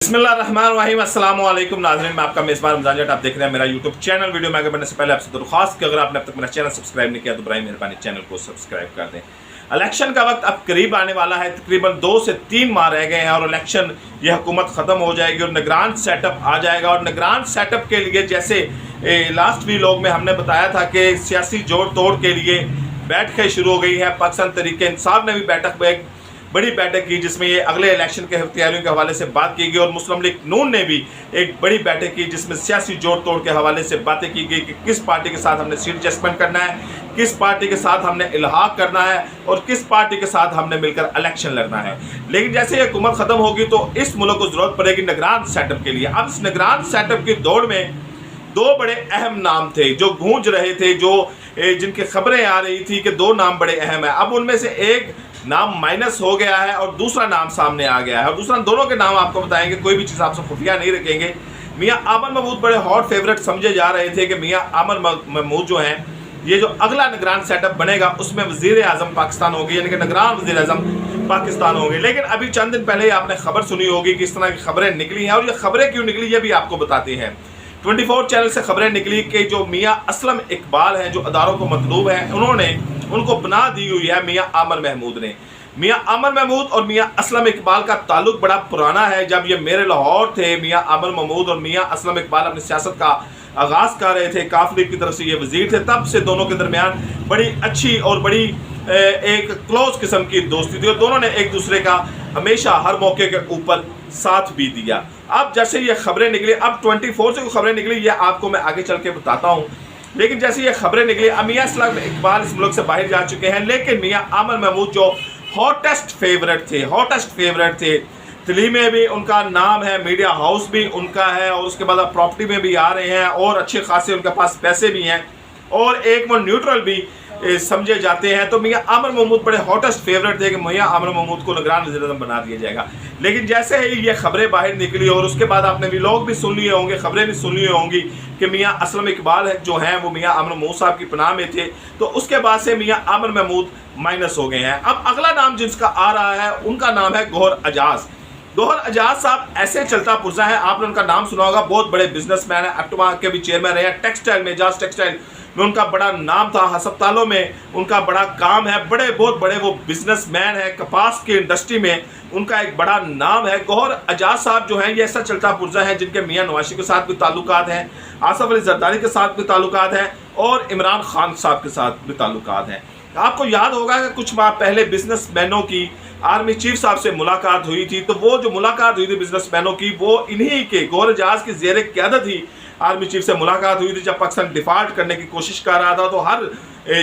बिस्मिल्लाहिर्रहमानिर्रहीम अस्सलाम वालेकुम नाज़रीन, मैं आपका मेज़बान रमज़ान जट। आप देख रहे हैं मेरा यूट्यूब चैनल। वीडियो में आगे बढ़ने से पहले आपसे दरख्वास्त कि अगर आपने अब तक मेरा चैनल सब्सक्राइब नहीं किया तो बराए मेहरबानी चैनल को सब्सक्राइब कर दें। इलेक्शन का वक्त अब करीब आने वाला है, तकरीबन 2 से 3 माह रह गए हैं और इलेक्शन ये हुकूमत ख़त्म हो जाएगी और निगरान सेटअप आ जाएगा। और निगरान सेटअप के लिए जैसे लास्ट वीलॉग में हमने बताया था कि सियासी जोड़ तोड़ के लिए बैठकें शुरू हो गई हैं। पाकिस्तान तहरीक इंसाफ ने भी बड़ी बैठक की जिसमें ये अगले इलेक्शन के तैयारियों के हवाले से बात की गई और मुस्लिम लीग नून ने भी एक बड़ी बैठक की जिसमें सियासी जोड़ तोड़ के हवाले से बातें की गई कि किस पार्टी के साथ हमने सीट एडजस्टमेंट करना है, किस पार्टी के साथ हमने इल्हाक करना है और किस पार्टी के साथ हमने मिलकर इलेक्शन लड़ना है। लेकिन जैसे ये हुकूमत ख़त्म होगी तो इस मुल्क को ज़रूरत पड़ेगी निगरान सेटअप के लिए। अब इस निगरान सेटअप की दौड़ में 2 बड़े अहम नाम थे जो गूंज रहे थे, जिनकी खबरें आ रही थी कि 2 नाम बड़े अहम है। अब उनमें से एक नाम माइनस हो गया है और दूसरा नाम सामने आ गया है और दूसरा दोनों के नाम आपको बताएंगे, कोई भी चीज़ आपसे खुफिया नहीं रखेंगे। मियां आमर महमूद बड़े हॉट फेवरेट समझे जा रहे थे कि मियां आमर महमूद जो हैं ये जो अगला निगरान सेटअप बनेगा उसमें वज़ीर आज़म पाकिस्तान होगी, यानी कि निगरान वज़ीर आज़म पाकिस्तान होंगे। लेकिन अभी चंद दिन पहले आपने खबर सुनी होगी कि इस तरह की खबरें निकली हैं और ये खबरें क्यों निकली ये भी आपको बताते हैं। 24 चैनल से खबरें निकली कि जो मियां असलम इकबाल हैं जो अदारों को मतलूब हैं उनको बना दी हुई है मियां आमर महमूद ने। मियां आमर महमूद और मियां असलम इकबाल का ताल्लुक बड़ा पुराना है। जब ये मेरे लाहौर थे, मियां आमर महमूद और मियां असलम इकबाल अपनी सियासत का आगाज़ कर रहे थे, काफ लीग की तरफ से ये वजीर थे, तब से दोनों के दरमियान बड़ी अच्छी और बड़ी एक क्लोज किस्म की दोस्ती थी और दोनों ने एक दूसरे का हमेशा हर मौके के ऊपर साथ भी दिया। अब जैसे ये खबरें निकली, अब 24 से खबरें निकली, ये आपको मैं आगे चल के बताता हूँ। लेकिन जैसे ये खबरें निकली, अब मियां असलम इकबाल इस मुल्क से बाहर जा चुके हैं, लेकिन मियां आमर महमूद जो हॉटेस्ट फेवरेट थे दिल्ली में भी उनका नाम है, मीडिया हाउस भी उनका है और उसके बाद प्रॉपर्टी में भी आ रहे हैं और अच्छे खासे उनके पास पैसे भी हैं और एक वो न्यूट्रल भी समझे जाते हैं। तो मियां आमर महमूद बड़े हॉटेस्ट फेवरेट थे कि मियां आमर महमूद को निगरान वज़ीर आज़म बना दिया जाएगा। लेकिन जैसे ही ये खबरें बाहर निकली और उसके बाद आपने व्लॉग भी सुन लिए होंगे, खबरें भी सुन ली होंगी कि मियां असलम इकबाल जो हैं वो मियां आमर महमूद साहब की पनाह में थे, तो उसके बाद से मियां आमर महमूद माइनस हो गए हैं। अब अगला नाम जिसका आ रहा है उनका नाम है गौहर एजाज। गौहर एजाज साहब ऐसे चलता पुर्जा है, आपने उनका नाम सुना होगा, बहुत बड़े बिजनेसमैन है, एक्टवा के भी चेयरमैन रहे हैं, टेक्सटाइल में एजाज टेक्सटाइल में उनका बड़ा नाम था, अस्पतालों में उनका बड़ा काम है, बहुत बड़े वो बिजनेसमैन है, कपास की इंडस्ट्री में उनका एक बड़ा नाम है। गौहर एजाज साहब जो हैं ये ऐसा चलता पुर्जा है जिनके मियां नवाशी के साथ भी ताल्लुकात हैं, आसफ अली जरदारी के साथ भी ताल्लुकात हैं और इमरान खान साहब के साथ भी ताल्लुकात हैं। आपको याद होगा कि कुछ माह पहले बिजनेसमैनों की आर्मी चीफ साहब से मुलाकात हुई थी, तो वो जो मुलाकात हुई थी बिजनेसमैनों की वो इन्हीं के गौहर एजाज की ज़ेर क़यादत ही आर्मी चीफ से मुलाकात हुई थी। जब पाकिस्तान डिफ़ॉल्ट करने की कोशिश कर रहा था तो हर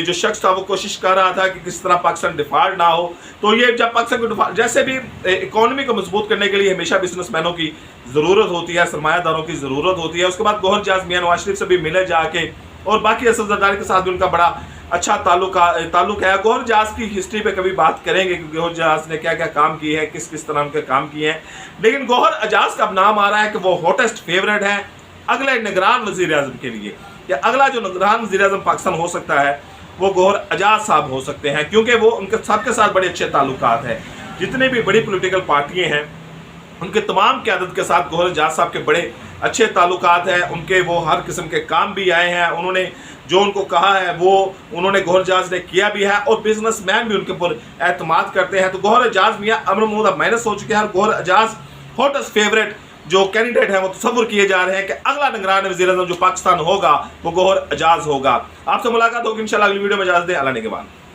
जो शख्स था वो कोशिश कर रहा था कि किस तरह पाकिस्तान डिफ़ॉल्ट ना हो। तो ये जब पाकिस्तान को डिफ़ॉल्ट जैसे भी इकॉनमी को मजबूत करने के लिए हमेशा बिजनेसमैनों की ज़रूरत होती है, सरमायादारों की ज़रूरत होती है। उसके बाद गौहर एजाज मियां नवाज शरीफ से भी मिले जाके और बाकी असद जरदारी के साथ भी उनका बड़ा अच्छा ताल्लुक है। गौहर एजाज की हिस्ट्री पे कभी बात करेंगे कि गौहर एजाज ने क्या क्या काम किए हैं, किस किस तरह उनके काम किए हैं। लेकिन गौहर एजाज का अब नाम आ रहा है कि वो हॉटेस्ट फेवरेट है अगले निगरान वज़ीर आज़म के लिए, या अगला जो निगरान वज़ीर आज़म पाकिस्तान हो सकता है वो गौहर एजाज साहब हो सकते हैं, क्योंकि वो उनके सबके साथ बड़े अच्छे ताल्लुकात हैं। जितने भी बड़ी पॉलिटिकल पार्टियाँ हैं उनके तमाम क़यादत के साथ गौहर एजाज साहब के बड़े अच्छे ताल्लुकात हैं। उनके वो हर किस्म के काम भी आए हैं, उन्होंने जो उनको कहा है वो उन्होंने गौहर एजाज ने किया भी है और बिजनेसमैन भी उनके ऊपर एतमाद करते हैं। तो गौहर एजाज मियां आमर महमूद अब माइनस हो चुके हैं और गौहर एजाज हॉटेस्ट फेवरेट जो कैंडिडेट है वो तस्वुर किए जा रहे हैं कि अगला निगरान वज़ीर आज़म जो पाकिस्तान होगा वो गौहर एजाज होगा। आपसे मुलाकात होगी इंशाल्लाह अगली वीडियो में। इजाज़त दें, अल्लाह ने के बाद।